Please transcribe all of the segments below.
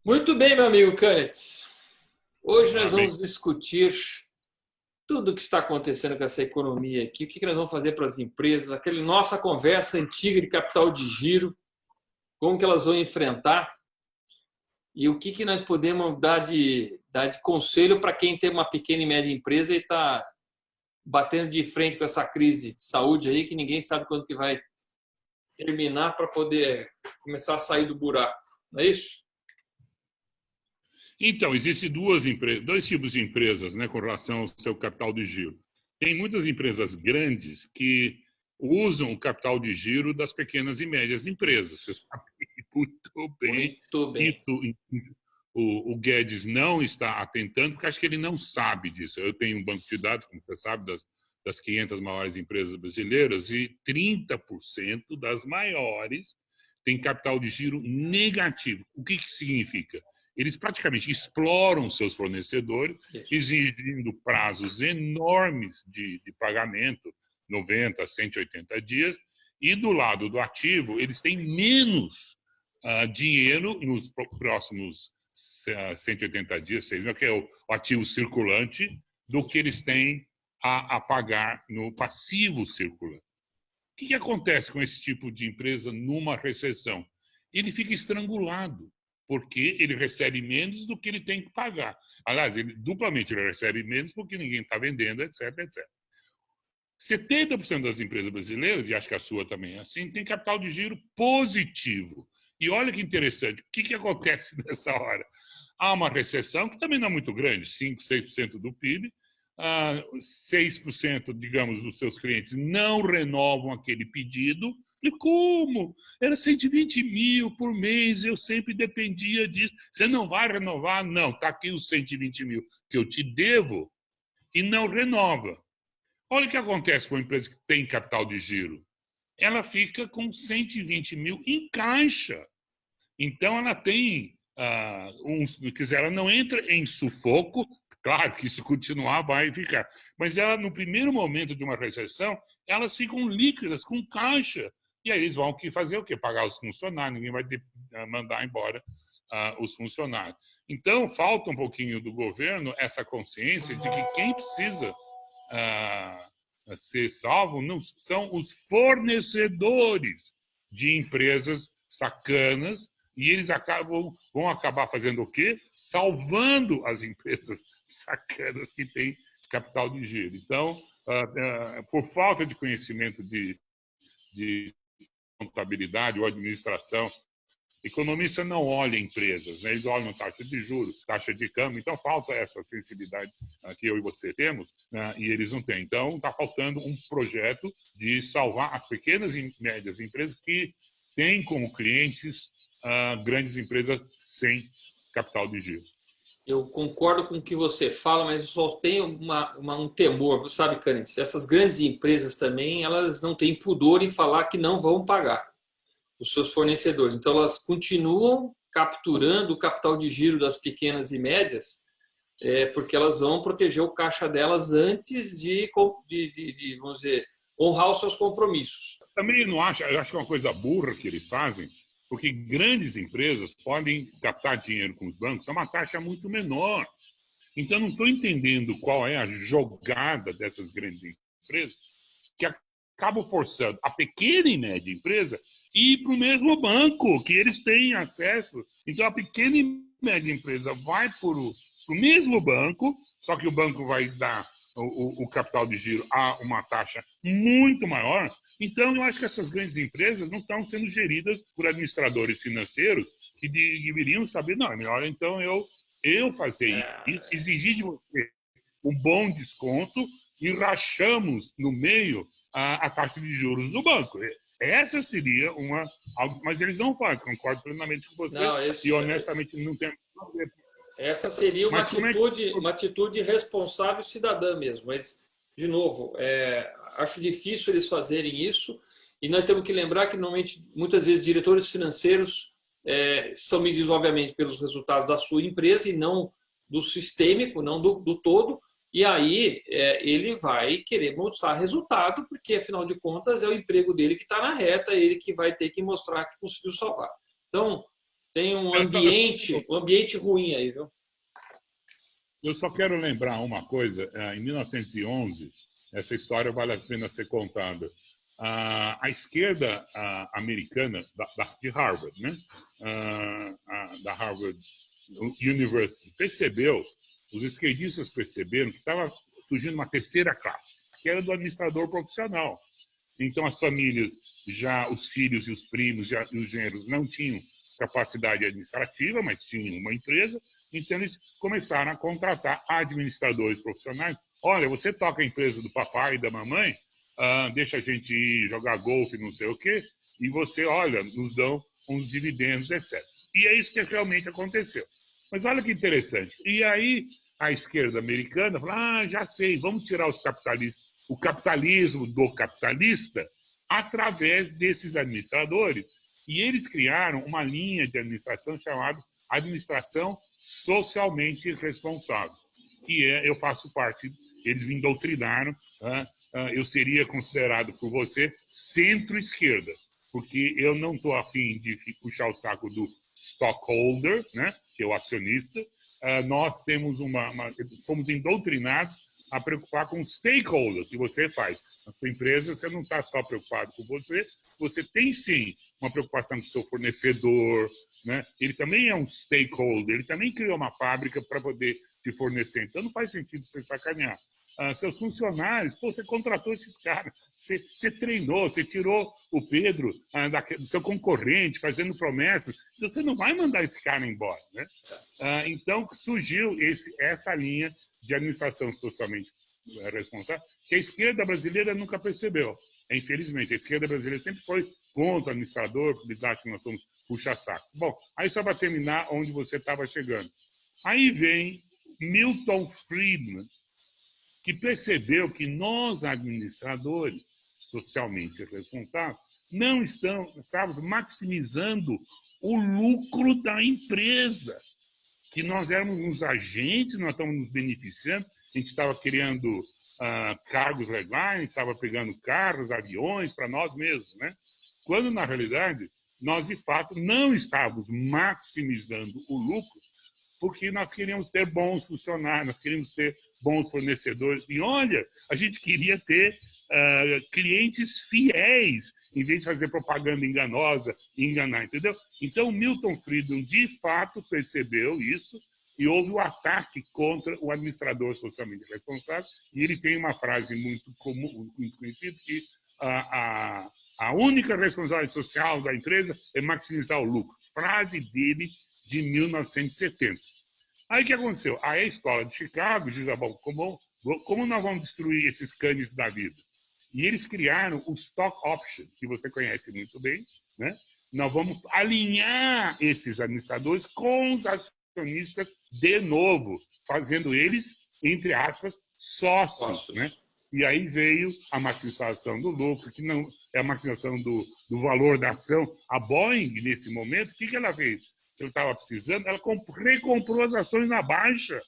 Muito bem, meu amigo Canetz. Hoje nós Amém. vamos discutir tudo o que está acontecendo com essa economia aqui, o que nós vamos fazer para as empresas, aquela nossa conversa antiga de capital de giro, como que elas vão enfrentar e o que nós podemos dar de conselho para quem tem uma pequena e média empresa e está batendo de frente com essa crise de saúde aí que ninguém sabe quando que vai terminar para poder começar a sair do buraco. Não é isso? Então, existem dois tipos de empresas, né, com relação ao seu capital de giro. Tem muitas empresas grandes que usam o capital de giro das pequenas e médias empresas. Você sabe muito bem. Muito bem. Isso o Guedes não está atentando, porque acho que ele não sabe disso. Eu tenho um banco de dados, como você sabe, das 500 maiores empresas brasileiras, e 30% das maiores têm capital de giro negativo. O que significa? Eles praticamente exploram seus fornecedores, exigindo prazos enormes de pagamento, 90, 180 dias, e do lado do ativo, eles têm menos dinheiro nos próximos 180 dias, 6 meses, que é o ativo circulante, do que eles têm a pagar no passivo circulante. O que acontece com esse tipo de empresa numa recessão? Ele fica estrangulado, porque ele recebe menos do que ele tem que pagar. Aliás, duplamente ele recebe menos porque ninguém está vendendo, etc, etc. 70% das empresas brasileiras, e acho que a sua também é assim, tem capital de giro positivo. E olha que interessante, o que acontece nessa hora? Há uma recessão que também não é muito grande, 5%, 6% do PIB, 6%, digamos, dos seus clientes não renovam aquele pedido. E como? Era 120 mil por mês, eu sempre dependia disso. Você não vai renovar? Não, está aqui os 120 mil que eu te devo e não renova. Olha o que acontece com a empresa que tem capital de giro. Ela fica com 120 mil em caixa. Então, ela tem, ela não entra em sufoco. Claro que se continuar, vai ficar. Mas ela, no primeiro momento de uma recessão, elas ficam líquidas, com caixa. E aí eles vão fazer o quê? Pagar os funcionários, ninguém vai mandar embora os funcionários. Então, falta um pouquinho do governo essa consciência de que quem precisa ser salvo não são os fornecedores de empresas sacanas, e eles vão acabar fazendo o quê? Salvando as empresas sacanas que têm capital de giro. Então, por falta de conhecimento de contabilidade ou administração, economista não olha empresas, né? Eles olham taxa de juros, taxa de câmbio, então falta essa sensibilidade que eu e você temos, né? E eles não têm. Então, está faltando um projeto de salvar as pequenas e médias empresas que têm como clientes grandes empresas sem capital de giro. Eu concordo com o que você fala, mas eu só tenho um temor. Você sabe, Canetz, essas grandes empresas também, elas não têm pudor em falar que não vão pagar os seus fornecedores. Então, elas continuam capturando o capital de giro das pequenas e médias, porque elas vão proteger o caixa delas antes de vamos dizer, honrar os seus compromissos. Também não acho, eu acho que é uma coisa burra que eles fazem, porque grandes empresas podem captar dinheiro com os bancos a uma taxa muito menor. Então, não estou entendendo qual é a jogada dessas grandes empresas que acabam forçando a pequena e média empresa a ir para o mesmo banco que eles têm acesso. Então, a pequena e média empresa vai para o mesmo banco, só que o banco vai dar o capital de giro a uma taxa muito maior. Então, eu acho que essas grandes empresas não estão sendo geridas por administradores financeiros que deveriam saber, não, é melhor então eu fazer isso, exigir de você um bom desconto e rachamos no meio a taxa de juros do banco. Essa seria algo, mas eles não fazem, concordo plenamente com você, não, e honestamente não tem nada a ver. Essa seria uma atitude responsável cidadã mesmo. Mas, de novo, acho difícil eles fazerem isso. E nós temos que lembrar que, normalmente, muitas vezes, diretores financeiros são medidos, obviamente, pelos resultados da sua empresa e não do sistêmico, não do todo. E aí ele vai querer mostrar resultado, porque, afinal de contas, é o emprego dele que está na reta, ele que vai ter que mostrar que conseguiu salvar. Então, Tem um ambiente ruim aí, viu? Eu só quero lembrar uma coisa. Em 1911, essa história vale a pena ser contada. A esquerda americana de Harvard, né? Da Harvard University, percebeu, os esquerdistas perceberam que estava surgindo uma terceira classe, que era do administrador profissional. Então, as famílias, já os filhos e os primos e os genros não tinham capacidade administrativa, mas tinham uma empresa, então eles começaram a contratar administradores profissionais. Olha, você toca a empresa do papai e da mamãe, deixa a gente ir jogar golfe, não sei o quê, e você, olha, nos dão uns dividendos, etc. E é isso que realmente aconteceu. Mas olha que interessante. E aí a esquerda americana falou, já sei, vamos tirar os capitalistas, o capitalismo do capitalista através desses administradores. E eles criaram uma linha de administração chamada administração socialmente responsável, que eu faço parte, eles me doutrinaram, eu seria considerado por você centro-esquerda, porque eu não estou afim de puxar o saco do stockholder, né, que é o acionista. Nós temos fomos doutrinados a preocupar com o stakeholder que você faz. Na sua empresa, você não está só preocupado com você tem sim uma preocupação com o seu fornecedor, né? Ele também é um stakeholder, ele também criou uma fábrica para poder te fornecer. Então não faz sentido você sacanear. Seus funcionários, você contratou esses caras, você treinou, você tirou o Pedro do seu concorrente, fazendo promessas, então você não vai mandar esse cara embora, né? Então surgiu essa linha de administração socialmente responsável, que a esquerda brasileira nunca percebeu. Infelizmente, a esquerda brasileira sempre foi contra o administrador, porque eles acham que nós somos puxa-sacos. Bom, aí só para terminar onde você estava chegando. Aí vem Milton Friedman, que percebeu que nós, administradores socialmente responsáveis, não estávamos maximizando o lucro da empresa, que nós éramos uns agentes, nós estávamos nos beneficiando, a gente estava criando cargos legais, a gente estava pegando carros, aviões para nós mesmos, né? Quando, na realidade, nós, de fato, não estávamos maximizando o lucro, porque nós queríamos ter bons funcionários, nós queríamos ter bons fornecedores. E olha, a gente queria ter clientes fiéis, em vez de fazer propaganda enganosa e enganar, entendeu? Então, Milton Friedman, de fato, percebeu isso e houve o ataque contra o administrador socialmente responsável. E ele tem uma frase muito conhecida, que a única responsabilidade social da empresa é maximizar o lucro. Frase dele de 1970. Aí o que aconteceu? Aí a escola de Chicago diz, bom, como nós vamos destruir esses canes da vida? E eles criaram o Stock Option, que você conhece muito bem, né? Nós vamos alinhar esses administradores com os acionistas de novo, fazendo eles, entre aspas, sócios, né? E aí veio a maximização do lucro, que não é a maximização do valor da ação. A Boeing, nesse momento, o que ela fez? Ela estava precisando, ela recomprou as ações na baixa,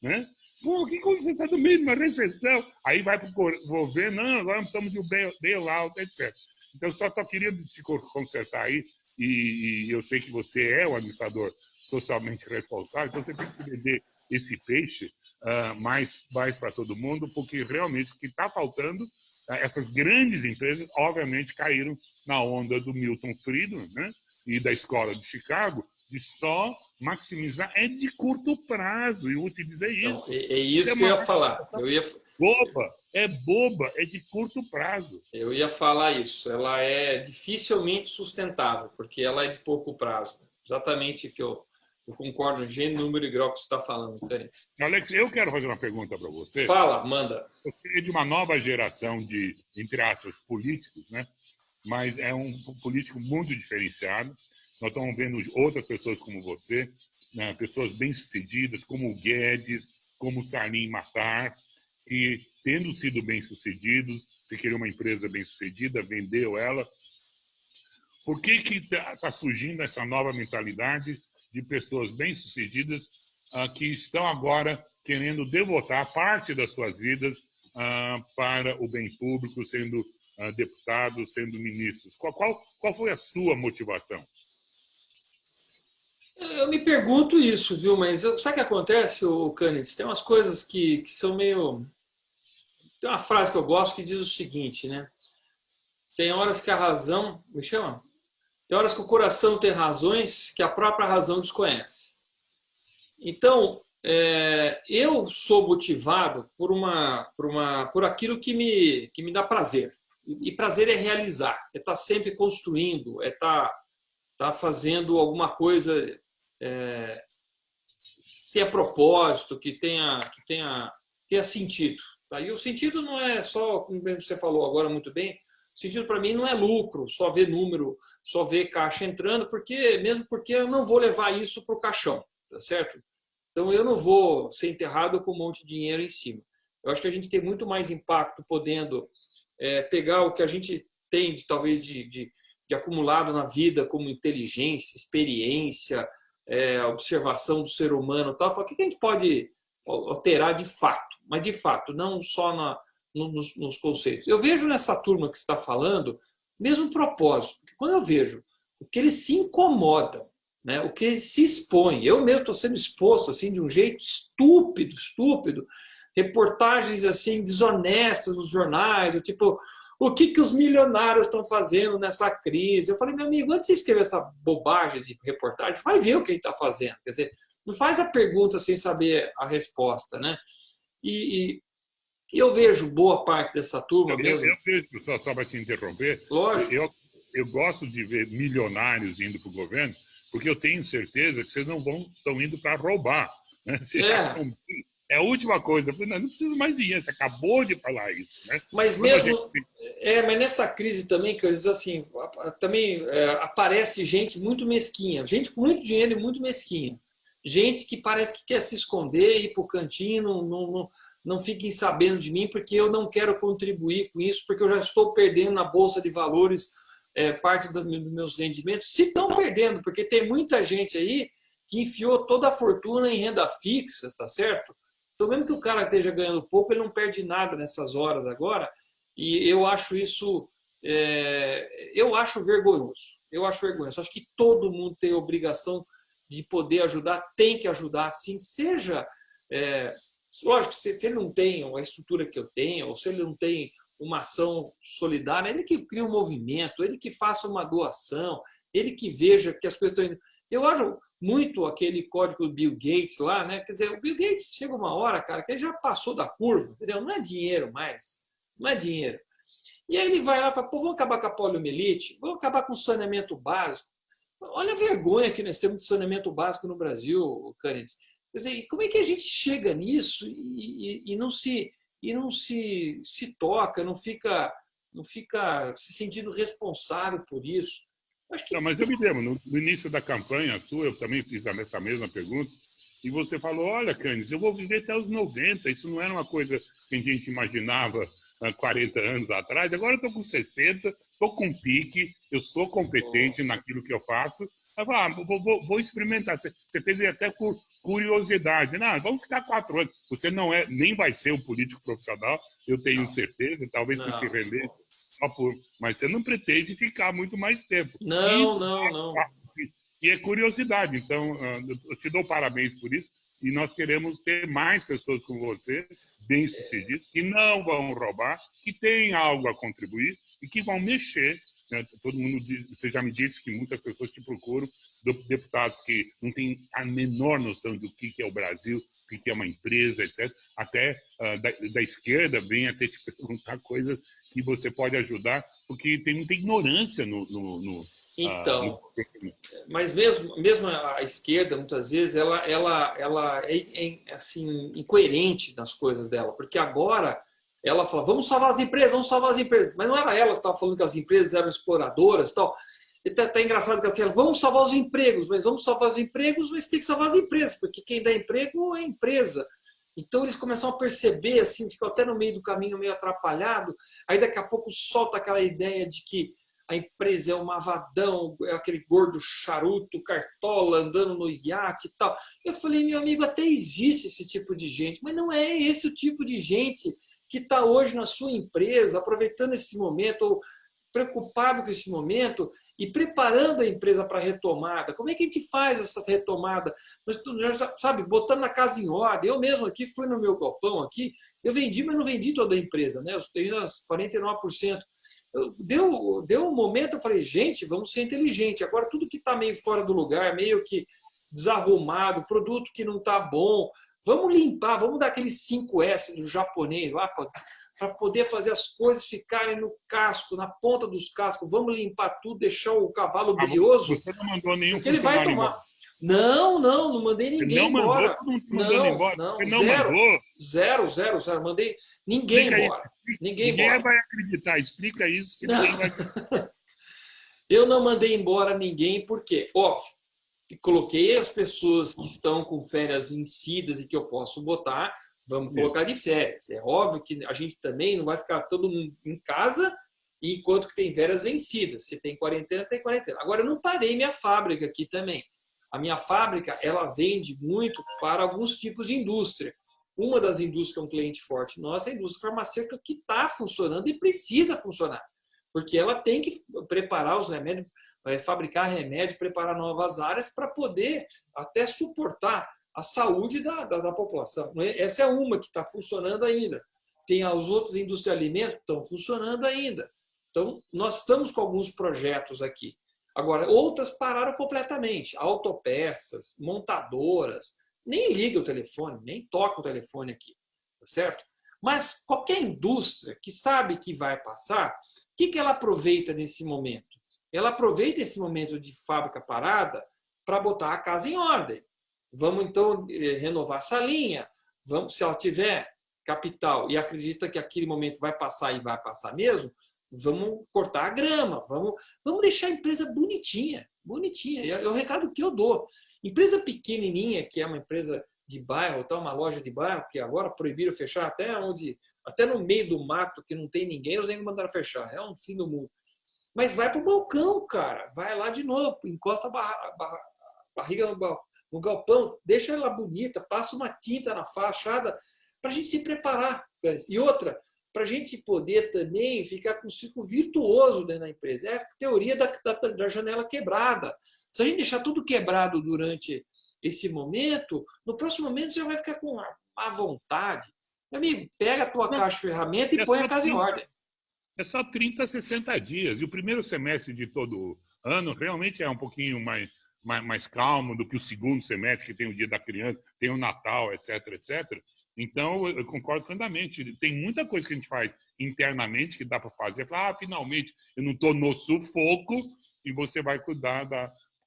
né? Pô, que você está no meio de uma recessão? Aí vai para o governo, não, agora precisamos de um bailout, etc. Então, só queria te consertar aí, e eu sei que você é o administrador socialmente responsável, então você tem que se vender esse peixe mais para todo mundo, porque realmente o que está faltando, essas grandes empresas, obviamente, caíram na onda do Milton Friedman, né? E da escola de Chicago, de só maximizar é de curto prazo. E eu vou te dizer isso. Então, é isso que eu ia falar. Boba, é de curto prazo. Eu ia falar isso. Ela é dificilmente sustentável, porque ela é de pouco prazo. Exatamente o que eu concordo em gênero, número e grau que você está falando, Fênix. Alex, eu quero fazer uma pergunta para você. Fala, manda. Você é de uma nova geração de, entre aspas, políticos, né? Mas é um político muito diferenciado. Nós estamos vendo outras pessoas como você, né? Pessoas bem-sucedidas, como o Guedes, como o Salim Matar, que, tendo sido bem-sucedidos, você queria uma empresa bem-sucedida, vendeu ela. Por que está surgindo essa nova mentalidade de pessoas bem-sucedidas que estão agora querendo devotar parte das suas vidas para o bem público, sendo deputados, sendo ministros? Qual foi a sua motivação? Eu me pergunto isso, viu? Mas sabe o que acontece, o Canitz? Tem umas coisas que são meio. Tem uma frase que eu gosto que diz o seguinte, né? Tem horas que a razão. Me chama? Tem horas que o coração tem razões que a própria razão desconhece. Então, eu sou motivado por aquilo que me dá prazer. E prazer é realizar, é estar sempre construindo, é estar fazendo alguma coisa que tenha propósito, que tenha sentido. Tá? E o sentido não é só, como você falou agora muito bem, o sentido para mim não é lucro, só ver número, só ver caixa entrando, mesmo porque eu não vou levar isso para o caixão, tá certo? Então eu não vou ser enterrado com um monte de dinheiro em cima. Eu acho que a gente tem muito mais impacto podendo pegar o que a gente tem talvez de acumulado na vida, como inteligência, experiência, observação do ser humano, tal. Falar, o que a gente pode alterar de fato, mas de fato, não só nos conceitos. Eu vejo nessa turma que está falando mesmo propósito, porque quando eu vejo o que eles se incomodam, né, o que eles se expõem, eu mesmo estou sendo exposto assim de um jeito estúpido, reportagens assim desonestas nos jornais, tipo, o que os milionários estão fazendo nessa crise? Eu falei, meu amigo, antes de você escrever essa bobagem de reportagem, vai ver o que ele está fazendo. Quer dizer, não faz a pergunta sem saber a resposta, né? E eu vejo boa parte dessa turma mesmo. Eu vejo, só para te interromper, Lógico. eu gosto de ver milionários indo para o governo, porque eu tenho certeza que vocês não estão indo para roubar. Né? Vocês já estão. É a última coisa. Eu falei, não preciso mais dinheiro, você acabou de falar isso. Né? Mas mesmo. Mas nessa crise também, que assim, também aparece gente muito mesquinha, gente com muito dinheiro e muito mesquinha. Gente que parece que quer se esconder, ir para o cantinho, não fiquem sabendo de mim, porque eu não quero contribuir com isso, porque eu já estou perdendo na Bolsa de Valores parte dos meus rendimentos. Se estão perdendo, porque tem muita gente aí que enfiou toda a fortuna em renda fixa, tá certo? Então, mesmo que o cara esteja ganhando pouco, ele não perde nada nessas horas agora. E eu acho isso, eu acho vergonhoso. Eu acho vergonhoso. Acho que todo mundo tem a obrigação de poder ajudar, tem que ajudar, sim. Seja, lógico, se ele não tem a estrutura que eu tenho, ou se ele não tem uma ação solidária, ele que cria um movimento, ele que faça uma doação, ele que veja que as coisas estão indo. Eu acho muito aquele código do Bill Gates lá, né? Quer dizer, o Bill Gates chega uma hora, cara, que ele já passou da curva, entendeu? Não é dinheiro mais, não é dinheiro. E aí ele vai lá e fala, pô, vamos acabar com a poliomielite, vamos acabar com o saneamento básico. Olha a vergonha que nós temos de saneamento básico no Brasil, Canitz. Quer dizer, como é que a gente chega nisso e não se toca, não fica se sentindo responsável por isso? Acho que... Não, mas eu me lembro, no início da campanha sua, eu também fiz essa mesma pergunta, e você falou, olha, Canitz, eu vou viver até os 90, isso não era uma coisa que a gente imaginava há 40 anos atrás, agora eu estou com 60, estou com pique, eu sou competente naquilo que eu faço, eu falo, vou experimentar. Você fez até por curiosidade. Não, vamos ficar 4 anos. Você não nem vai ser um político profissional, eu tenho certeza, talvez você se render só por... Mas você não pretende ficar muito mais tempo. Não. E é curiosidade. Então, eu te dou parabéns por isso. E nós queremos ter mais pessoas como você, bem-sucedidas, que não vão roubar, que têm algo a contribuir e que vão mexer. Né? Todo mundo, você já me disse que muitas pessoas te procuram, deputados que não têm a menor noção do que é o Brasil, o que é uma empresa, etc. Até da esquerda vem até te perguntar coisas que você pode ajudar, porque tem muita ignorância Então, mas mesmo a esquerda, muitas vezes, ela é assim, incoerente nas coisas dela, porque agora ela fala, vamos salvar as empresas, mas não era ela que estava falando que as empresas eram exploradoras e tal. E tá engraçado que assim, vamos salvar os empregos, mas tem que salvar as empresas, porque quem dá emprego é a empresa. Então eles começam a perceber, assim, ficam até no meio do caminho meio atrapalhado, aí daqui a pouco solta aquela ideia de que a empresa é um mavadão, é aquele gordo charuto, cartola, andando no iate e tal. Eu falei, meu amigo, até existe esse tipo de gente, mas não é esse o tipo de gente que está hoje na sua empresa, aproveitando esse momento, ou preocupado com esse momento e preparando a empresa para a retomada. Como é que a gente faz essa retomada? Nós, já, sabe, botando a casa em ordem. Eu mesmo aqui fui no meu galpão aqui, eu vendi, mas não vendi toda a empresa, né? Eu tenho as 49%. Deu um momento, eu falei, gente, vamos ser inteligentes. Agora, tudo que está meio fora do lugar, meio que desarrumado, produto que não está bom, vamos limpar, vamos dar aqueles 5S do japonês lá para poder fazer as coisas ficarem no casco, na ponta dos cascos. Vamos limpar tudo, deixar o cavalo brioso. Você não mandou nenhum ele vai tomar. Embora. Não mandei ninguém embora. Zero. Mandei ninguém embora. Ninguém vai acreditar. Explica isso que ninguém vai acreditar. Eu não mandei embora ninguém, porque, óbvio, coloquei as pessoas que estão com férias vencidas e que eu posso botar, vamos colocar de férias. É óbvio que a gente também não vai ficar todo mundo em casa enquanto que tem férias vencidas. Se tem quarentena, tem quarentena. Agora, eu não parei minha fábrica aqui também. A minha fábrica, ela vende muito para alguns tipos de indústria. Uma das indústrias que é um cliente forte nossa é a indústria farmacêutica, que está funcionando e precisa funcionar. Porque ela tem que preparar os remédios, fabricar remédio, preparar novas áreas para poder até suportar a saúde da população. Essa é uma que está funcionando ainda. Tem as outras indústrias de alimentos que estão funcionando ainda. Então, nós estamos com alguns projetos aqui. Agora, outras pararam completamente. Autopeças, montadoras, nem liga o telefone, nem toca o telefone aqui, tá certo? Mas qualquer indústria que sabe que vai passar, o que ela aproveita nesse momento? Ela aproveita esse momento de fábrica parada para botar a casa em ordem. Vamos, então, renovar essa linha. Vamos, se ela tiver capital e acredita que aquele momento vai passar e vai passar mesmo, vamos cortar a grama, vamos deixar a empresa bonitinha. É o recado que eu dou. Empresa pequenininha, que é uma empresa de bairro, tá, uma loja de bairro, que agora proibiram fechar até no meio do mato, que não tem ninguém, eles nem mandaram fechar. É um fim do mundo. Mas vai para o balcão, cara. Vai lá de novo, encosta a barriga no galpão, deixa ela bonita, passa uma tinta na fachada para a gente se preparar. E outra, para a gente poder também ficar com um ciclo virtuoso dentro da empresa. É a teoria da janela quebrada. Se a gente deixar tudo quebrado durante esse momento, no próximo momento você já vai ficar com má vontade. Meu amigo, pega a tua caixa de ferramenta e põe a casa em ordem. É só 30, 60 dias. E o primeiro semestre de todo ano realmente é um pouquinho mais calmo do que o segundo semestre, que tem o Dia da Criança, tem o Natal, etc, etc. Então, eu concordo plenamente. Tem muita coisa que a gente faz internamente que dá para fazer. Falar, finalmente, eu não estou no sufoco e você vai cuidar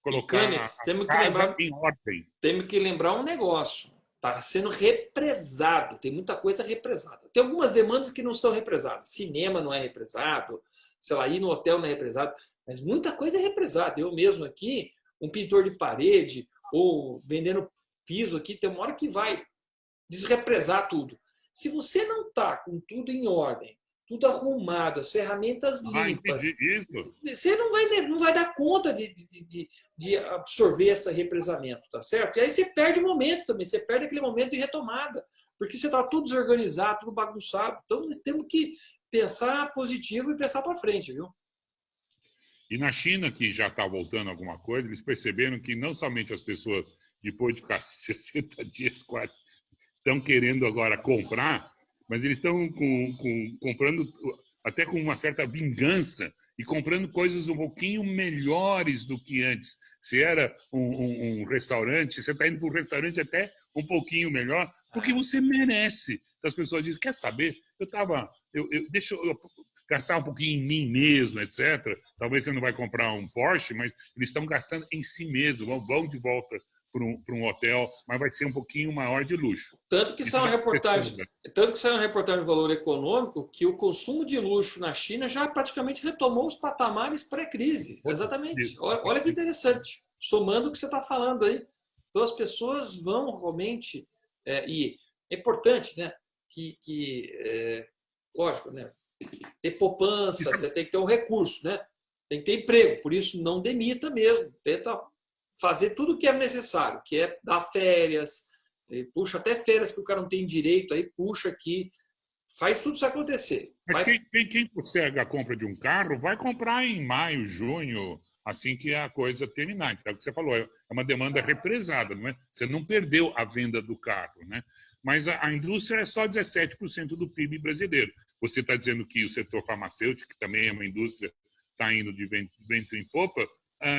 colocar a casa em ordem. Temos que lembrar um negócio. Está sendo represado. Tem muita coisa represada. Tem algumas demandas que não são represadas. Cinema não é represado. Sei lá, ir no hotel não é represado. Mas muita coisa é represada. Eu mesmo aqui, um pintor de parede ou vendendo piso aqui, tem uma hora que vai desrepresar tudo. Se você não está com tudo em ordem, tudo arrumado, as ferramentas limpas, você não vai dar conta de absorver esse represamento, tá certo? E aí você perde o momento também, você perde aquele momento de retomada, porque você está tudo desorganizado, tudo bagunçado. Então, nós temos que pensar positivo e pensar para frente, viu? E na China, que já está voltando alguma coisa, eles perceberam que não somente as pessoas, depois de ficar 60 dias, estão querendo agora comprar, mas eles estão comprando até com uma certa vingança e comprando coisas um pouquinho melhores do que antes. Se era um restaurante, você está indo para um restaurante até um pouquinho melhor, porque você merece. As pessoas dizem, quer saber? Deixa eu gastar um pouquinho em mim mesmo, etc. Talvez você não vai comprar um Porsche, mas eles estão gastando em si mesmo, vão de volta para um hotel, mas vai ser um pouquinho maior de luxo. Tanto que saiu uma reportagem do Valor Econômico que o consumo de luxo na China já praticamente retomou os patamares pré-crise. Exatamente. Olha que interessante. Somando o que você está falando aí. Então as pessoas vão realmente... e é importante, né? Lógico, né? Ter poupança, você tem que ter um recurso, né? Tem que ter emprego. Por isso, não demita mesmo. Tenta fazer tudo o que é necessário, que é dar férias, puxa até férias que o cara não tem direito, aí puxa aqui, faz tudo isso acontecer. Mas quem posterga a compra de um carro vai comprar em maio, junho, assim que a coisa terminar. Então, é o que você falou, é uma demanda represada, não é? Você não perdeu a venda do carro, né? Mas a indústria é só 17% do PIB brasileiro. Você está dizendo que o setor farmacêutico, que também é uma indústria, está indo de vento em popa.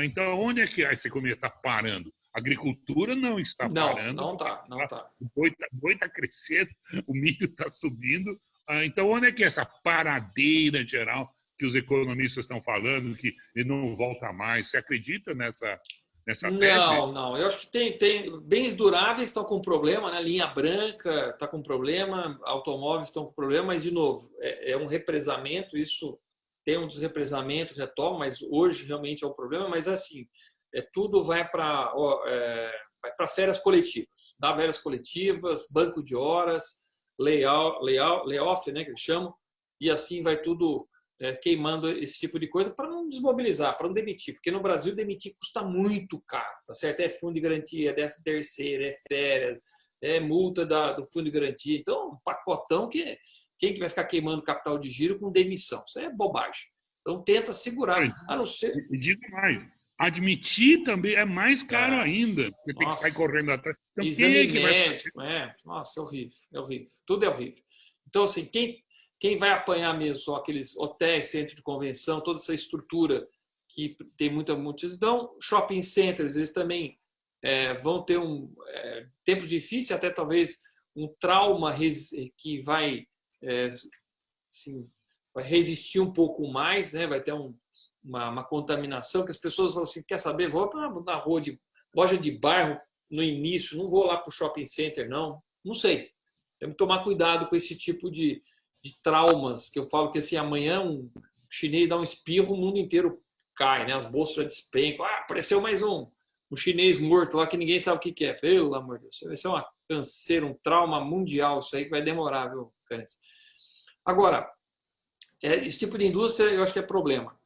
Então, onde é que essa economia está parando? A agricultura não está parando. Não está, não está. O boi está crescendo, o milho está subindo. Então, onde é que é essa paradeira geral que os economistas estão falando, que ele não volta mais? Você acredita nessa tese? Não. Eu acho que tem bens duráveis estão com problema, né? Linha branca está com problema, automóveis estão com problema, mas, de novo, é um represamento, isso tem um desrepresamento, retoma, mas hoje realmente é um problema, mas assim, tudo vai para férias coletivas, dá férias coletivas, banco de horas, layoff, né, que eles chamam, e assim vai tudo queimando esse tipo de coisa para não desmobilizar, para não demitir, porque no Brasil demitir custa muito caro, tá certo? É fundo de garantia, é 13º, é férias, é multa do fundo de garantia, então um pacotão que quem que vai ficar queimando capital de giro com demissão? Isso é bobagem. Então tenta segurar, a não ser... E digo mais, admitir também é mais caro ainda, porque tem que sair correndo atrás. Então, exame médico, nossa, é horrível, tudo é horrível. Então, assim, quem vai apanhar mesmo são aqueles hotéis, centro de convenção, toda essa estrutura que tem muita multidão. Shopping centers, eles também vão ter um tempo difícil, até talvez um trauma que vai resistir um pouco mais, né? Vai ter uma contaminação, que as pessoas vão assim, quer saber, vou na rua de loja de bairro no início, não vou lá para o shopping center, não sei. Temos que tomar cuidado com esse tipo de traumas, que eu falo que assim, amanhã um chinês dá um espirro, o mundo inteiro cai, né? As bolsas já despencam, apareceu mais um chinês morto lá que ninguém sabe o que é. Pelo amor de Deus, vai ser uma canseira, um trauma mundial, isso aí que vai demorar, viu, Cânice? Agora, esse tipo de indústria eu acho que é problema.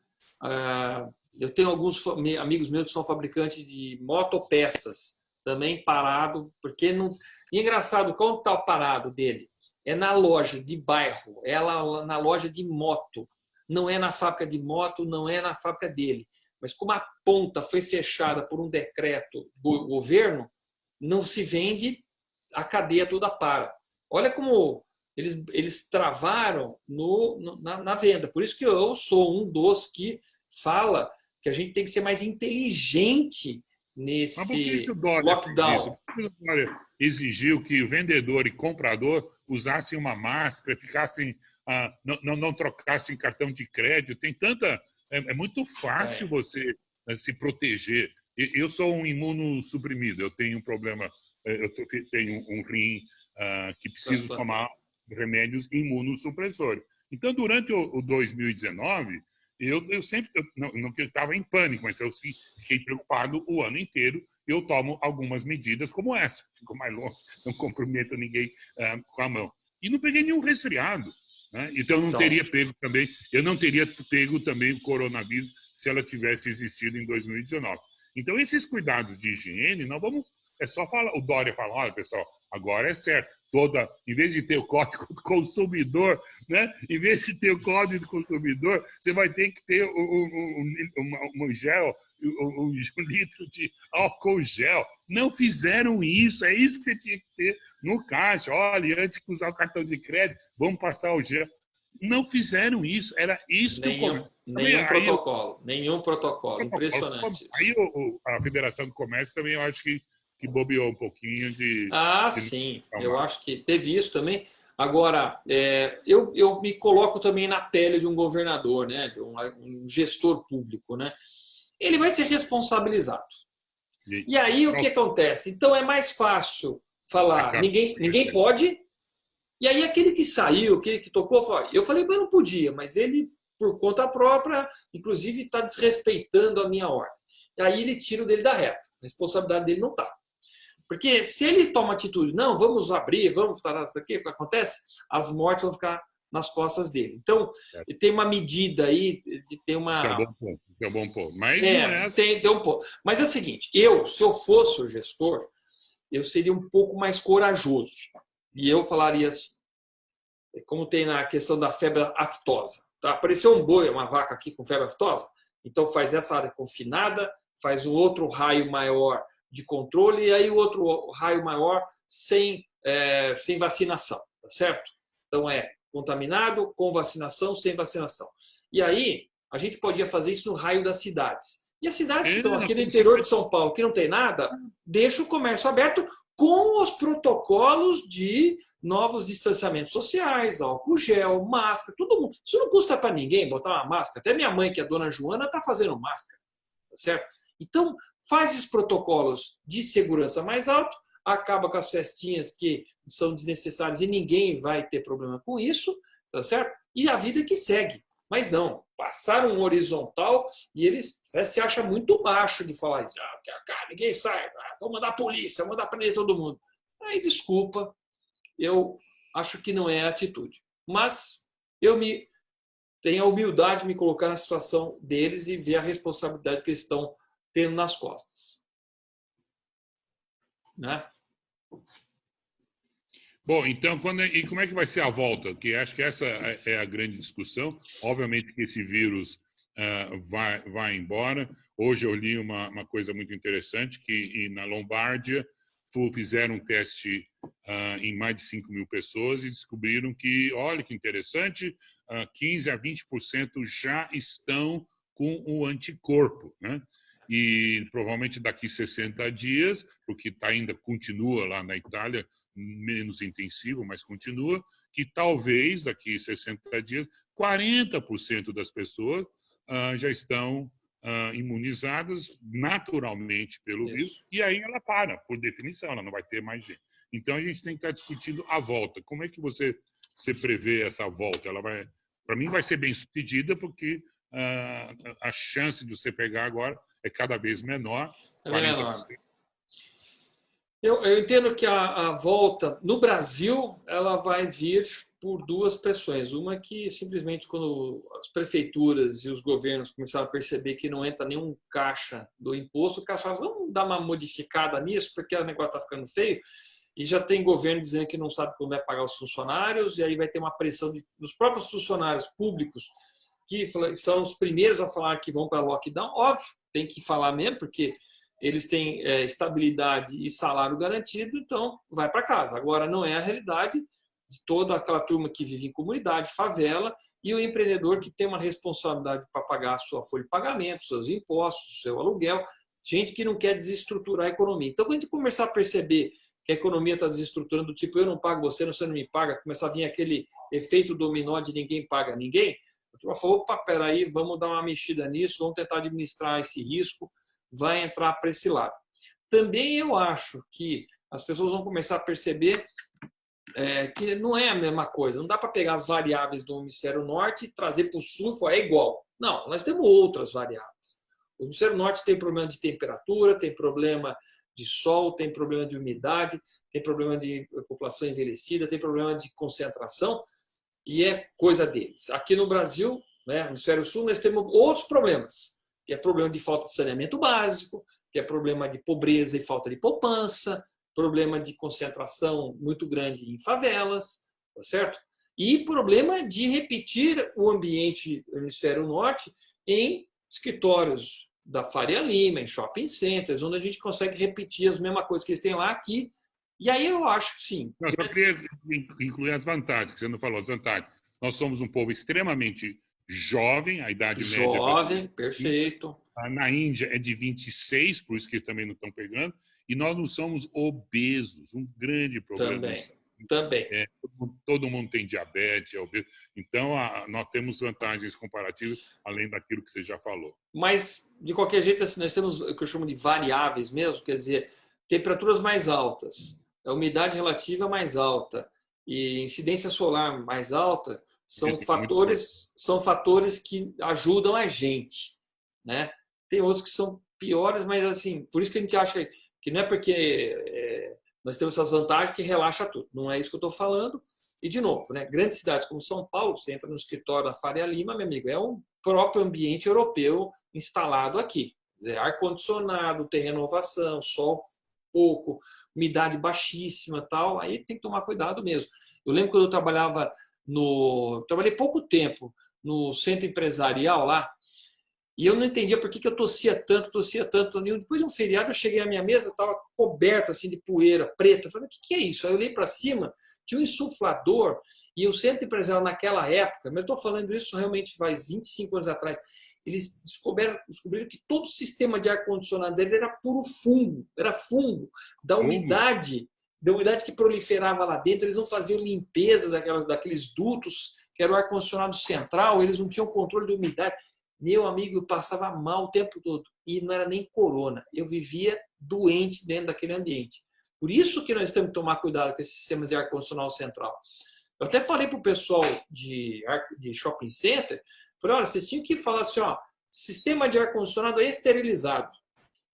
Eu tenho alguns amigos meus que são fabricantes de motopeças, também parado, porque não... E é engraçado, qual está o parado dele? É na loja de bairro, é lá na loja de moto. Não é na fábrica de moto, não é na fábrica dele. Mas como a ponta foi fechada por um decreto do governo, não se vende, a cadeia toda para. Olha como eles travaram na venda. Por isso que eu sou um dos que fala que a gente tem que ser mais inteligente nesse lockdown. O Dória exigiu que o vendedor e comprador usassem uma máscara, ficassem, não trocassem cartão de crédito. Tem tanta... É muito fácil você se proteger. Eu sou um imunossuprimido. Eu tenho um problema... Eu tenho um rim que preciso tomar remédios imunossupressores. Então, durante o 2019... Eu sempre não estava em pânico, mas eu fiquei preocupado o ano inteiro. Eu tomo algumas medidas como essa, fico mais longe, não comprometo ninguém com a mão. E não peguei nenhum resfriado, né? Então eu não teria pego também o coronavírus se ela tivesse existido em 2019. Então esses cuidados de higiene, nós vamos, é só falar. O Dória fala, olha pessoal, agora é certo. Em vez de ter o código do consumidor, né? Em vez de ter o código do consumidor, você vai ter que ter um gel, um litro de álcool gel. Não fizeram isso, é isso que você tinha que ter no caixa. Olha, antes de usar o cartão de crédito, vamos passar o gel. Não fizeram isso, era isso que nenhum protocolo. Impressionante. Aí a Federação do Comércio também, eu acho que bobeou um pouquinho de... sim. Eu acho que teve isso também. Agora, eu me coloco também na pele de um governador, né? De um gestor público, né? Ele vai ser responsabilizado. E aí, o que acontece? Então, é mais fácil falar, ninguém pode. E aí, aquele que saiu, aquele que tocou, eu falei, mas não podia. Mas ele, por conta própria, inclusive, está desrespeitando a minha ordem. E aí, ele tira o dele da reta. A responsabilidade dele não está. Porque se ele toma atitude, não, vamos abrir, vamos falar isso aqui, o que acontece? As mortes vão ficar nas costas dele. Então, tem uma medida aí, tem uma... Isso é um bom ponto. Mas não é assim. Tem um ponto. Mas é o seguinte, se eu fosse o gestor, eu seria um pouco mais corajoso. E eu falaria assim, como tem na questão da febre aftosa. Tá? Apareceu um boi, uma vaca aqui com febre aftosa, então faz essa área confinada, faz um outro raio maior de controle e aí o outro raio maior sem vacinação, tá certo? Então é contaminado, com vacinação, sem vacinação. E aí a gente podia fazer isso no raio das cidades. E as cidades que estão aqui no interior de São Paulo, que não tem nada, deixa o comércio aberto com os protocolos de novos distanciamentos sociais, álcool gel, máscara, todo mundo. Isso não custa para ninguém botar uma máscara. Até minha mãe, que é a dona Joana, está fazendo máscara, tá certo? Então, faz esses protocolos de segurança mais alto, acaba com as festinhas que são desnecessárias e ninguém vai ter problema com isso, tá certo? E a vida que segue. Mas não, passaram um horizontal e eles se acham muito baixo de falar isso. Ninguém sai, vou mandar a polícia, vou mandar prender todo mundo. Aí, desculpa, eu acho que não é a atitude. Mas eu tenho a humildade de me colocar na situação deles e ver a responsabilidade que eles estão tendo nas costas. Né? Bom, então, e como é que vai ser a volta? Que acho que essa é a grande discussão. Obviamente que esse vírus vai embora. Hoje eu li uma coisa muito interessante, que na Lombardia fizeram um teste em mais de 5 mil pessoas e descobriram que, olha que interessante, 15 a 20% já estão com o anticorpo, né? E provavelmente daqui 60 dias, porque ainda continua lá na Itália, menos intensivo, mas continua, que talvez daqui 60 dias, 40% das pessoas já estão imunizadas naturalmente pelo vírus, e aí ela para, por definição, ela não vai ter mais gente. Então a gente tem que estar discutindo a volta. Como é que você prevê essa volta? Ela vai, para mim, vai ser bem sucedida, porque a chance de você pegar agora é cada vez menor. É menor. Eu entendo que a volta no Brasil ela vai vir por duas pressões. Uma que simplesmente quando as prefeituras e os governos começaram a perceber que não entra nenhum caixa do imposto, o caixa vamos dar uma modificada nisso porque o negócio está ficando feio. E já tem governo dizendo que não sabe como vai pagar os funcionários, e aí vai ter uma pressão dos próprios funcionários públicos, que são os primeiros a falar que vão para lockdown. Óbvio, tem que falar mesmo, porque eles têm estabilidade e salário garantido, então vai para casa. Agora, não é a realidade de toda aquela turma que vive em comunidade, favela, e o empreendedor que tem uma responsabilidade para pagar a sua folha de pagamento, seus impostos, seu aluguel, gente que não quer desestruturar a economia. Então, quando a gente começar a perceber que a economia está desestruturando, do tipo, eu não pago você não me paga, começar a vir aquele efeito dominó de ninguém paga ninguém, a turma falou, opa, peraí, vamos dar uma mexida nisso, vamos tentar administrar esse risco, vai entrar para esse lado. Também eu acho que as pessoas vão começar a perceber que não é a mesma coisa, não dá para pegar as variáveis do hemisfério norte e trazer para o sul, é igual. Não, nós temos outras variáveis. O hemisfério norte tem problema de temperatura, tem problema de sol, tem problema de umidade, tem problema de população envelhecida, tem problema de concentração, e é coisa deles. Aqui no Brasil, né, no hemisfério sul, nós temos outros problemas, que é problema de falta de saneamento básico, que é problema de pobreza e falta de poupança, problema de concentração muito grande em favelas, tá certo? E problema de repetir o ambiente do hemisfério norte em escritórios da Faria Lima, em shopping centers, onde a gente consegue repetir as mesmas coisas que eles têm lá aqui. E aí eu acho que sim. Eu só queria incluir as vantagens, que você não falou, as vantagens. Nós somos um povo extremamente jovem, a idade média... Jovem, perfeito. Na Índia é de 26, por isso que eles também não estão pegando. E nós não somos obesos, um grande problema. Também. Todo mundo tem diabetes, é obeso. Então, nós temos vantagens comparativas, além daquilo que você já falou. Mas, de qualquer jeito, assim, nós temos o que eu chamo de variáveis mesmo, quer dizer, temperaturas mais altas, a umidade relativa mais alta e incidência solar mais alta são fatores que ajudam a gente, né? Tem outros que são piores, mas assim, por isso que a gente acha que não é porque nós temos essas vantagens que relaxa tudo. Não é isso que eu estou falando. E, de novo, né, grandes cidades como São Paulo, você entra no escritório da Faria Lima, meu amigo, é um próprio ambiente europeu instalado aqui. Quer dizer, ar-condicionado, tem renovação, sol pouco, umidade baixíssima, tal. Aí tem que tomar cuidado mesmo. Eu lembro quando eu trabalhava Trabalhei pouco tempo no centro empresarial lá, e eu não entendia por que eu tossia tanto. Depois de um feriado, eu cheguei à minha mesa, estava coberta assim, de poeira preta. Eu falei, o que é isso? Aí eu olhei para cima, tinha um insuflador, e o centro empresarial naquela época, mas estou falando isso realmente faz 25 anos atrás, eles descobriram que todo o sistema de ar-condicionado deles era puro fungo, era fungo, da umidade que proliferava lá dentro. Eles não faziam limpeza daqueles dutos, que era o ar-condicionado central, eles não tinham controle de umidade. Meu amigo, eu passava mal o tempo todo. E não era nem corona. Eu vivia doente dentro daquele ambiente. Por isso que nós temos que tomar cuidado com esses sistemas de ar-condicionado central. Eu até falei para o pessoal de shopping center, falei, olha, vocês tinham que falar assim, ó, sistema de ar-condicionado é esterilizado.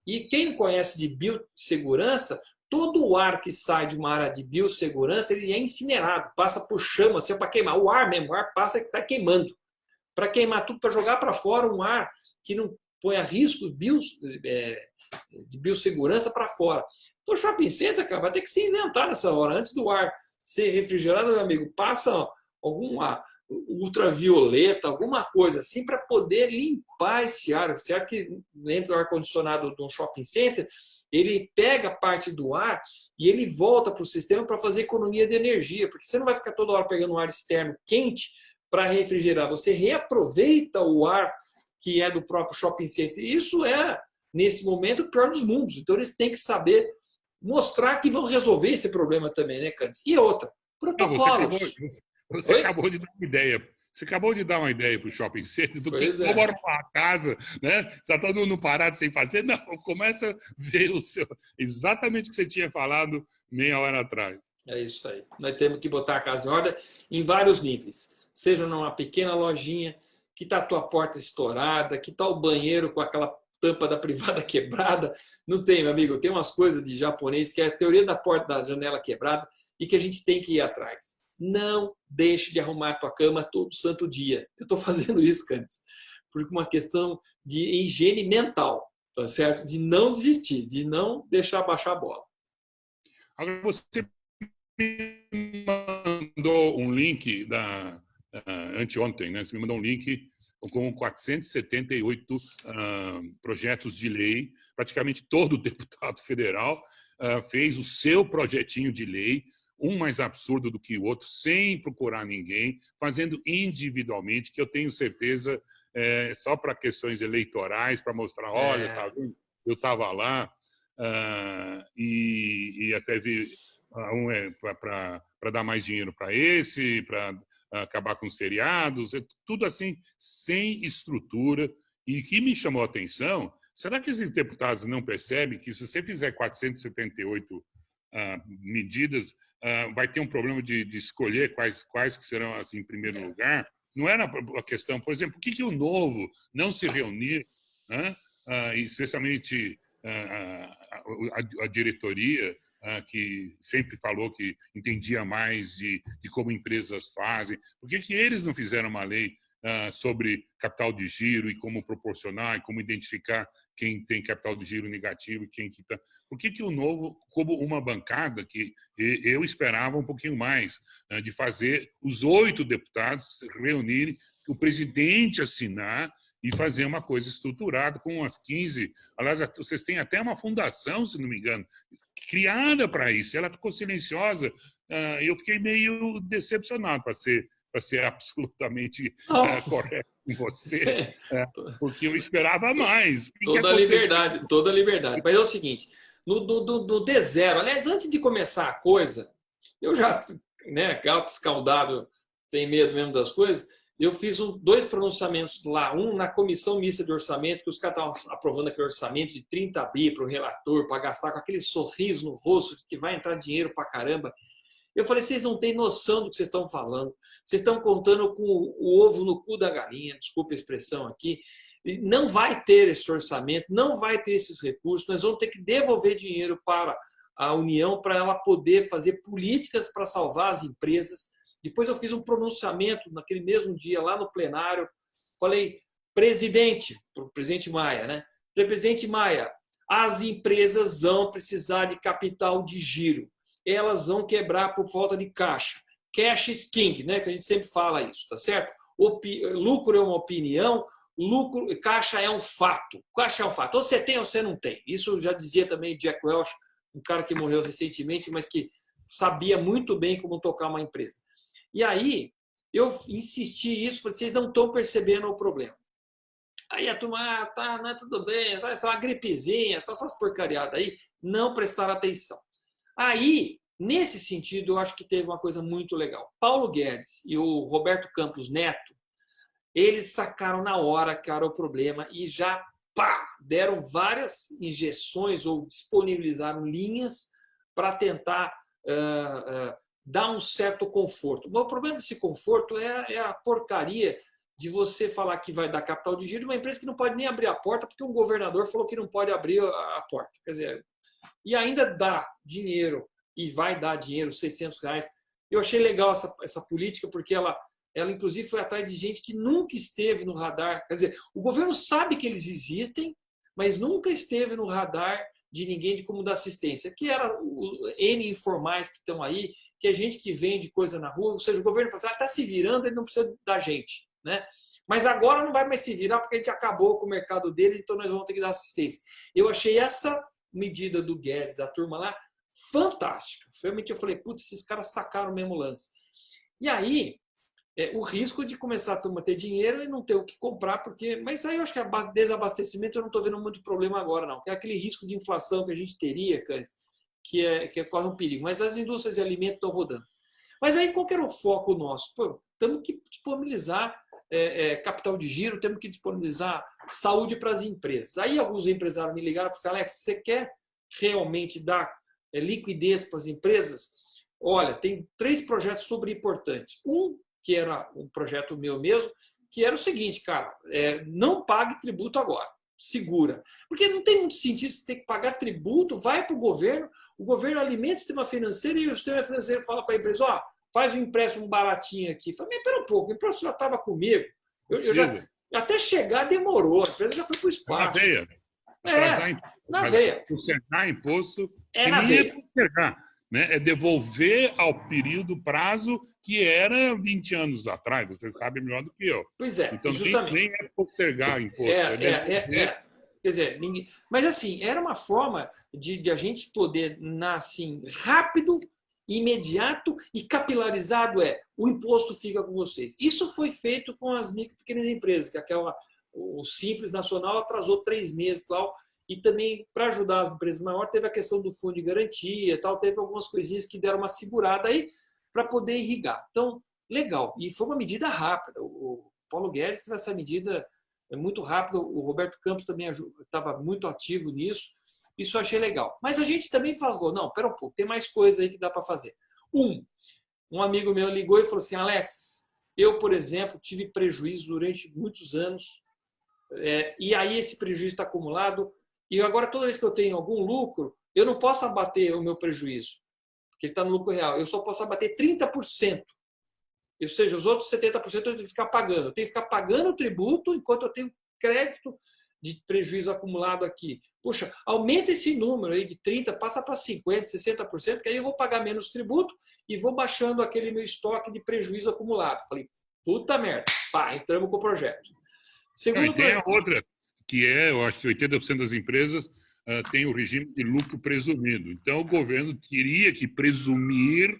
E quem conhece de biossegurança, todo o ar que sai de uma área de biossegurança, ele é incinerado, passa por chama, assim, para queimar. O ar mesmo, o ar passa que está queimando. Para queimar tudo, para jogar para fora um ar que não põe a risco de biossegurança para fora. Então, o shopping center, cara, vai ter que se inventar nessa hora. Antes do ar ser refrigerado, meu amigo, passa alguma ultravioleta, alguma coisa assim, para poder limpar esse ar. Esse ar que, dentro do ar-condicionado de um shopping center, ele pega parte do ar e ele volta para o sistema para fazer economia de energia, porque você não vai ficar toda hora pegando um ar externo quente para refrigerar, você reaproveita o ar que é do próprio shopping center. Isso é, nesse momento, o pior dos mundos. Então, eles têm que saber mostrar que vão resolver esse problema também, né, Candice? E outra, protocolos. Você acabou de dar uma ideia. Você acabou de dar uma ideia para o shopping center do que como arrumar a casa, né? Está todo mundo parado sem fazer? Não, começa a ver exatamente o que você tinha falado meia hora atrás. É isso aí. Nós temos que botar a casa em ordem em vários níveis. Seja numa pequena lojinha, que está a tua porta estourada, que está o banheiro com aquela tampa da privada quebrada. Não tem, meu amigo, tem umas coisas de japonês que é a teoria da porta da janela quebrada e que a gente tem que ir atrás. Não deixe de arrumar a tua cama todo santo dia. Eu estou fazendo isso, Candice, por uma questão de higiene mental, tá certo? De não desistir, de não deixar baixar a bola. Agora, você me mandou um link anteontem, né? Você me mandou um link com 478 projetos de lei. Praticamente todo deputado federal fez o seu projetinho de lei, um mais absurdo do que o outro, sem procurar ninguém, fazendo individualmente, que eu tenho certeza só para questões eleitorais, para mostrar, olha, tá vendo? Eu estava lá, e até vi para dar mais dinheiro para esse, para acabar com os feriados, tudo assim, sem estrutura. E que me chamou a atenção, será que esses deputados não percebem que se você fizer 478 medidas, vai ter um problema de escolher quais que serão assim, em primeiro lugar? Não era a questão, por exemplo, por que o Novo não se reunir, né? Especialmente a diretoria, que sempre falou que entendia mais de como empresas fazem. Por que eles não fizeram uma lei sobre capital de giro e como proporcionar e como identificar quem tem capital de giro negativo e quem que está... Por que o Novo, como uma bancada que eu esperava um pouquinho mais, de fazer os 8 deputados se reunirem, o presidente assinar e fazer uma coisa estruturada com umas 15... Aliás, vocês têm até uma fundação, se não me engano, criada para isso. Ela ficou silenciosa. Eu fiquei meio decepcionado, para ser absolutamente correto com você, porque eu esperava mais. Toda a liberdade. Mas é o seguinte, no D0, aliás, antes de começar a coisa, eu já, né, gato escaldado, tem medo mesmo das coisas, eu fiz 2 pronunciamentos lá, um na comissão mista de orçamento, que os caras estavam aprovando aquele orçamento de 30 bi para o relator, para gastar com aquele sorriso no rosto, de que vai entrar dinheiro para caramba. Eu falei, vocês não têm noção do que vocês estão falando. Vocês estão contando com o ovo no cu da galinha, desculpa a expressão aqui. Não vai ter esse orçamento, não vai ter esses recursos. Nós vamos ter que devolver dinheiro para a União para ela poder fazer políticas para salvar as empresas. Depois eu fiz um pronunciamento naquele mesmo dia lá no plenário. Falei, presidente, para o presidente Maia, né? Presidente Maia, as empresas vão precisar de capital de giro. Elas vão quebrar por falta de caixa. cash is king, né? Que a gente sempre fala isso, tá certo? Lucro é uma opinião, caixa é um fato. Caixa é um fato. Ou você tem ou você não tem. Isso já dizia também Jack Welch, um cara que morreu recentemente, mas que sabia muito bem como tocar uma empresa. E aí, eu insisti isso, porque vocês não estão percebendo o problema. Aí a turma, tá, não é tudo bem, é só uma gripezinha, só essas porcariadas aí, não prestaram atenção. Aí, nesse sentido, eu acho que teve uma coisa muito legal. Paulo Guedes e o Roberto Campos Neto, eles sacaram na hora que era o problema e já deram várias injeções ou disponibilizaram linhas para tentar dar um certo conforto. O problema desse conforto é a porcaria de você falar que vai dar capital de giro de uma empresa que não pode nem abrir a porta porque um governador falou que não pode abrir a porta. Quer dizer, e ainda dá dinheiro, e vai dar dinheiro, R$600. Eu achei legal essa política porque ela inclusive foi atrás de gente que nunca esteve no radar. Quer dizer, o governo sabe que eles existem, mas nunca esteve no radar de ninguém de como dar assistência, que era os N informais que estão aí, que é gente que vende coisa na rua, ou seja, o governo fala assim, está se virando, ele não precisa da gente. Né? Mas agora não vai mais se virar porque a gente acabou com o mercado deles, então nós vamos ter que dar assistência. Eu achei essa medida do Guedes, da turma lá, fantástica. Realmente eu falei, putz, esses caras sacaram o mesmo lance. E aí, o risco de começar a turma ter dinheiro e não ter o que comprar, mas aí eu acho que desabastecimento eu não estou vendo muito problema agora, não. Que é aquele risco de inflação que a gente teria, que corre um perigo. Mas as indústrias de alimentos estão rodando. Mas aí qual que era o foco nosso? Pô, temos que disponibilizar capital de giro, temos que disponibilizar saúde para as empresas. Aí alguns empresários me ligaram e falaram assim, Alex, você quer realmente dar liquidez para as empresas? Olha, tem 3 projetos super importantes. Um, que era um projeto meu mesmo, que era o seguinte, cara, não pague tributo agora, segura. Porque não tem muito sentido você ter que pagar tributo, vai para o governo alimenta o sistema financeiro e o sistema financeiro fala para a empresa, faz um empréstimo baratinho aqui. Falei, mas pera um pouco, o empréstimo já estava comigo. Até chegar demorou, a empresa já foi para o espaço. Na veia. Na veia. Postergar imposto. Na veia. Né? É devolver ao período, prazo que era 20 anos atrás. Você sabe melhor do que eu. Pois é, então, justamente. Nem é postergar imposto. Quer dizer, mas assim, era uma forma de a gente poder, assim, rápido, imediato e capilarizado o imposto fica com vocês. Isso foi feito com as micro e pequenas empresas, que o Simples Nacional atrasou 3 meses e tal. E também, para ajudar as empresas maiores, teve a questão do fundo de garantia, tal, teve algumas coisinhas que deram uma segurada aí para poder irrigar. Então, legal. E foi uma medida rápida. O Paulo Guedes teve essa medida muito rápida. O Roberto Campos também estava muito ativo nisso. Isso eu achei legal. Mas a gente também falou, não, pera um pouco, tem mais coisa aí que dá para fazer. Um amigo meu ligou e falou assim, Alex, eu, por exemplo, tive prejuízo durante muitos anos, e aí esse prejuízo está acumulado. E agora, toda vez que eu tenho algum lucro, eu não posso abater o meu prejuízo, porque ele está no lucro real. Eu só posso abater 30%. Ou seja, os outros 70% eu tenho que ficar pagando. Eu tenho que ficar pagando o tributo enquanto eu tenho crédito de prejuízo acumulado aqui. Puxa, aumenta esse número aí de 30%, passa para 50%, 60%, que aí eu vou pagar menos tributo e vou baixando aquele meu estoque de prejuízo acumulado. Falei, puta merda. Entramos com o projeto. Segundo, tem a outra, que eu acho que 80% das empresas tem o regime de lucro presumido. Então, o governo teria que presumir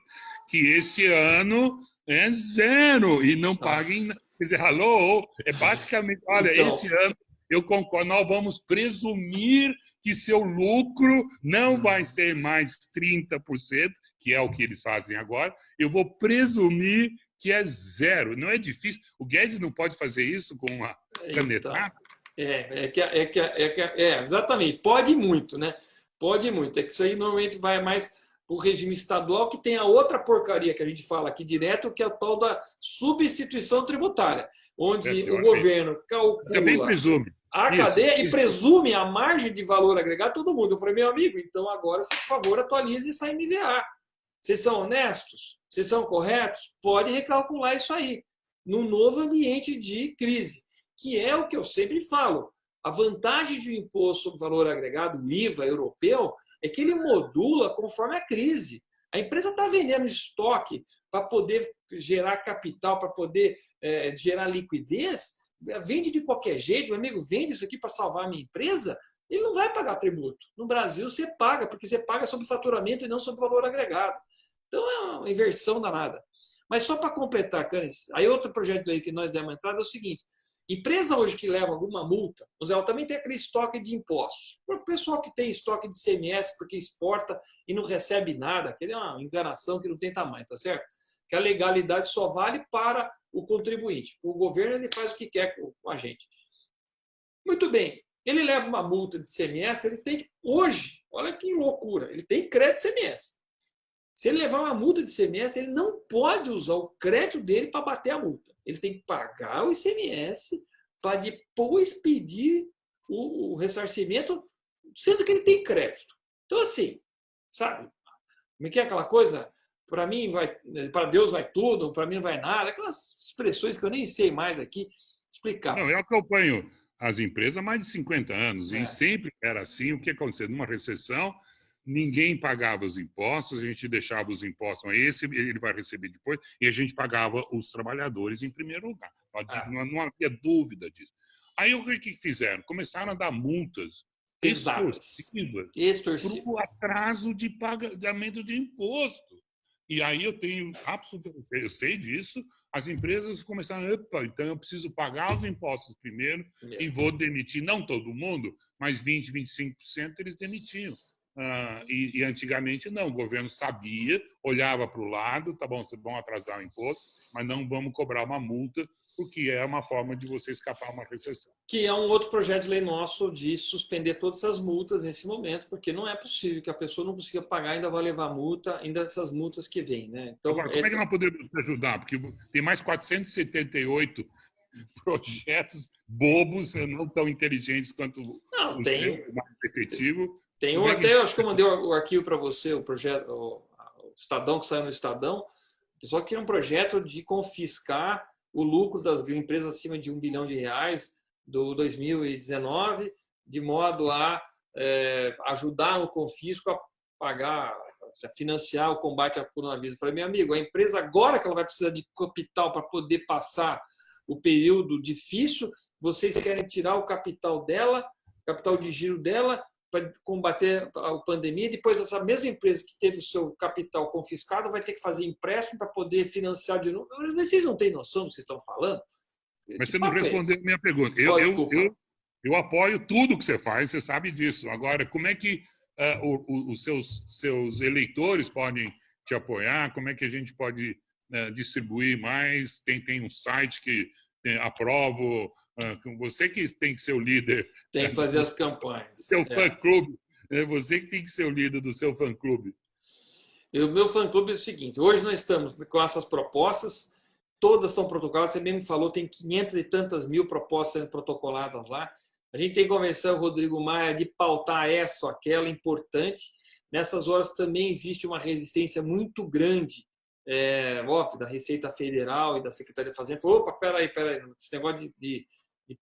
que esse ano é 0 e não paguem. Quer dizer, basicamente, olha, então, esse ano eu concordo, nós vamos presumir que seu lucro não vai ser mais 30%, que é o que eles fazem agora, eu vou presumir que é 0. Não é difícil. O Guedes não pode fazer isso com uma canetada? Exatamente. Pode muito, né? Pode muito. É que isso aí normalmente vai mais para o regime estadual, que tem a outra porcaria que a gente fala aqui direto, que é o tal da substituição tributária, onde o governo calcula a cadeia e presume a margem de valor agregado a todo mundo. Eu falei, meu amigo, então agora, por favor, atualize essa MVA. Vocês são honestos? Vocês são corretos? Pode recalcular isso aí, num novo ambiente de crise, que é o que eu sempre falo. A vantagem de um imposto sobre valor agregado, o IVA europeu, é que ele modula conforme a crise. A empresa está vendendo estoque para poder gerar capital, para poder gerar liquidez, vende de qualquer jeito, meu amigo, vende isso aqui para salvar a minha empresa, ele não vai pagar tributo. No Brasil você paga, porque você paga sobre faturamento e não sobre valor agregado. Então é uma inversão danada. Mas só para completar, Canis, aí outro projeto de lei que nós demos entrada é o seguinte: empresa hoje que leva alguma multa, ela também tem aquele estoque de impostos. O pessoal que tem estoque de ICMS porque exporta e não recebe nada, aquele é uma enganação que não tem tamanho, tá certo? Que a legalidade só vale para o contribuinte. O governo ele faz o que quer com a gente. Muito bem, ele leva uma multa de ICMS, ele tem que, hoje, olha que loucura, ele tem crédito de ICMS. Se ele levar uma multa de ICMS, ele não pode usar o crédito dele para bater a multa. Ele tem que pagar o ICMS para depois pedir o ressarcimento, sendo que ele tem crédito. Então, assim, sabe? Como é que é aquela coisa? Para mim vai, para Deus vai tudo, para mim não vai nada. Aquelas expressões que eu nem sei mais aqui explicar. Não, eu acompanho as empresas há mais de 50 anos e sempre era assim. O que aconteceu? Numa recessão, ninguém pagava os impostos, a gente deixava os impostos, esse ele vai receber depois, e a gente pagava os trabalhadores em primeiro lugar. Não havia dúvida disso. Aí o que fizeram? Começaram a dar multas extorsivas para o atraso de pagamento de imposto. E aí eu tenho absolutamente, eu sei disso, as empresas começaram, opa, então eu preciso pagar os impostos primeiro e vou demitir, não todo mundo, mas 20%, 25% eles demitiam. E antigamente não, o governo sabia, olhava para o lado, tá bom, vocês vão atrasar o imposto, mas não vamos cobrar uma multa, porque é uma forma de você escapar uma recessão. Que é um outro projeto de lei nosso de suspender todas essas multas nesse momento, porque não é possível que a pessoa não consiga pagar, ainda vai levar multa, ainda essas multas que vêm, né? Então, agora, como é que nós podemos te ajudar? Porque tem mais 478 projetos bobos, não tão inteligentes quanto o seu, mais efetivo. Tem um até, acho que eu mandei o arquivo para você, o projeto, o Estadão, que saiu no Estadão, só que é um projeto de confiscar o lucro das empresas acima de R$1 bilhão do 2019, de modo a ajudar no confisco a pagar, a financiar o combate ao coronavírus. Eu falei, meu amigo, a empresa agora que ela vai precisar de capital para poder passar o período difícil, vocês querem tirar o capital dela, capital de giro dela, para combater a pandemia, depois essa mesma empresa que teve o seu capital confiscado vai ter que fazer empréstimo para poder financiar de novo. Vocês não têm noção do que vocês estão falando? Mas você não respondeu a minha pergunta. Eu apoio tudo que você faz, você sabe disso. Agora, como é que os seus eleitores podem te apoiar? Como é que a gente pode distribuir mais? Tem um site que aprovo. Você que tem que ser o líder. Tem que fazer as campanhas. Seu fã-clube. Você que tem que ser o líder do seu fã-clube. O meu fã-clube é o seguinte, hoje nós estamos com essas propostas, todas estão protocoladas, você mesmo falou, tem 500 e tantas mil propostas sendo protocoladas lá. A gente tem que convencer o Rodrigo Maia de pautar essa ou aquela, importante. Nessas horas também existe uma resistência muito grande da Receita Federal e da Secretaria de Fazenda. Falou, opa, peraí, esse negócio de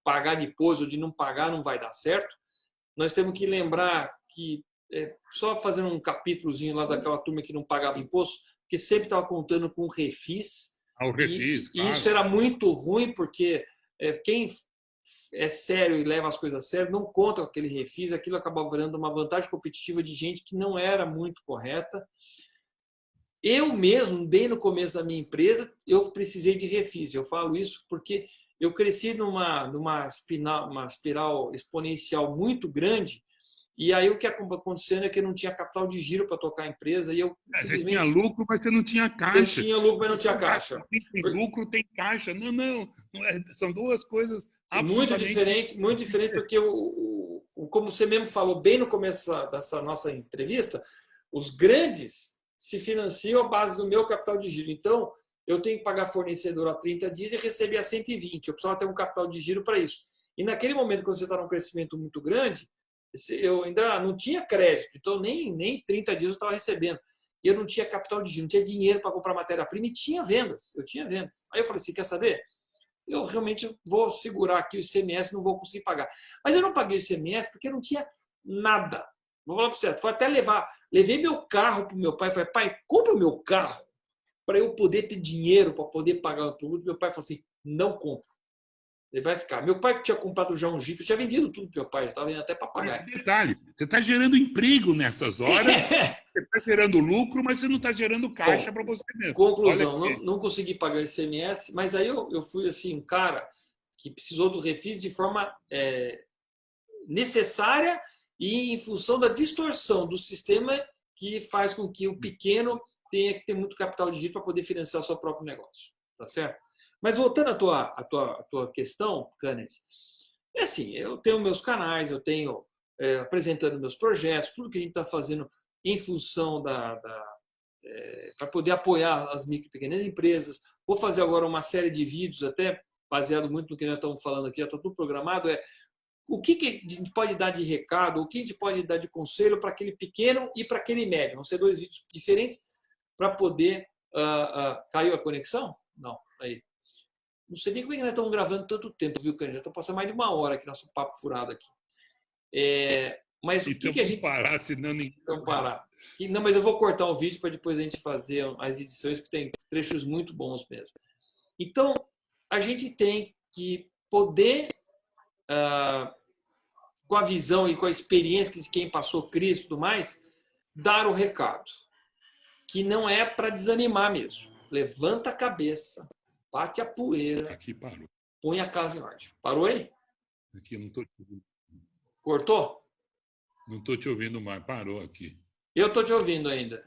pagar depois ou de não pagar não vai dar certo. Nós temos que lembrar que, só fazendo um capítulozinho lá daquela turma que não pagava imposto, porque sempre estava contando com o refis. O refis, claro. E isso era muito ruim, porque quem é sério e leva as coisas a sério não conta com aquele refis, aquilo acabava virando uma vantagem competitiva de gente que não era muito correta. Eu mesmo, bem no começo da minha empresa, eu precisei de refis. Eu falo isso porque eu cresci numa espiral exponencial muito grande, e aí o que acontecendo é que eu não tinha capital de giro para tocar a empresa, e eu simplesmente... Tinha lucro, mas você não tinha caixa. Eu tinha lucro, mas não tinha caixa. Tem lucro, tem caixa. Não são duas coisas absolutamente... Muito diferente, porque, como você mesmo falou bem no começo dessa nossa entrevista, os grandes se financiam à base do meu capital de giro. Então, eu tenho que pagar fornecedor a 30 dias e receber a 120. Eu precisava ter um capital de giro para isso. E naquele momento, quando você está num crescimento muito grande, eu ainda não tinha crédito, então nem 30 dias eu estava recebendo. E eu não tinha capital de giro, não tinha dinheiro para comprar matéria-prima e tinha vendas. Eu tinha vendas. Aí eu falei assim, quer saber? Eu realmente vou segurar aqui o ICMS, não vou conseguir pagar. Mas eu não paguei o ICMS porque eu não tinha nada. Vou falar para você, foi até levar Levei meu carro para o meu pai, falei, pai, compra o meu carro para eu poder ter dinheiro, para poder pagar o produto. Meu pai falou assim, não compra. Ele vai ficar. Meu pai que tinha comprado já um Jeep, eu tinha vendido tudo pro meu pai, já estava vendendo até papagaio. Detalhe, você está gerando emprego nessas horas, você está gerando lucro, mas você não está gerando caixa para você mesmo. Conclusão, não consegui pagar o ICMS, mas aí eu fui assim, um cara que precisou do refis de forma necessária e em função da distorção do sistema que faz com que o pequeno tenha que ter muito capital de giro para poder financiar o seu próprio negócio. Tá certo? Mas voltando à tua questão, Canes, é assim, eu tenho meus canais, eu tenho apresentando meus projetos, tudo que a gente está fazendo em função para poder apoiar as micro e pequenas empresas. Vou fazer agora uma série de vídeos, até baseado muito no que nós estamos falando aqui, já está tudo programado, o que a gente pode dar de recado, o que a gente pode dar de conselho para aquele pequeno e para aquele médio. Vão ser 2 vídeos diferentes para poder... caiu a conexão? Não, aí. Não sei nem como é que nós estamos gravando tanto tempo, viu, Cândido? Já estou passando mais de 1 hora aqui, nosso papo furado aqui. Mas o que a gente... parar, senão ninguém... Vamos parar. Não, mas eu vou cortar o vídeo para depois a gente fazer as edições, porque tem trechos muito bons mesmo. Então, a gente tem que poder, com a visão e com a experiência de quem passou crise e tudo mais, dar o recado. Que não é para desanimar mesmo. Levanta a cabeça, bate a poeira, Aqui parou. põe a casa em ordem. Parou aí? Aqui eu não estou te ouvindo. Cortou? Não estou te ouvindo mais, parou aqui. Eu estou te ouvindo ainda.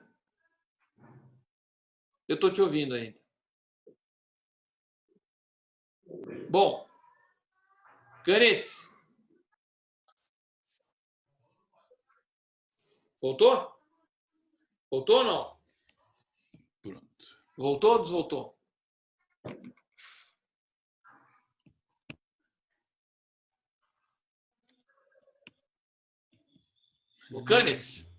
Eu estou te ouvindo ainda. Bom, Canetes. Voltou? Voltou ou não? Pronto. Voltou ou desvoltou? O Canetes.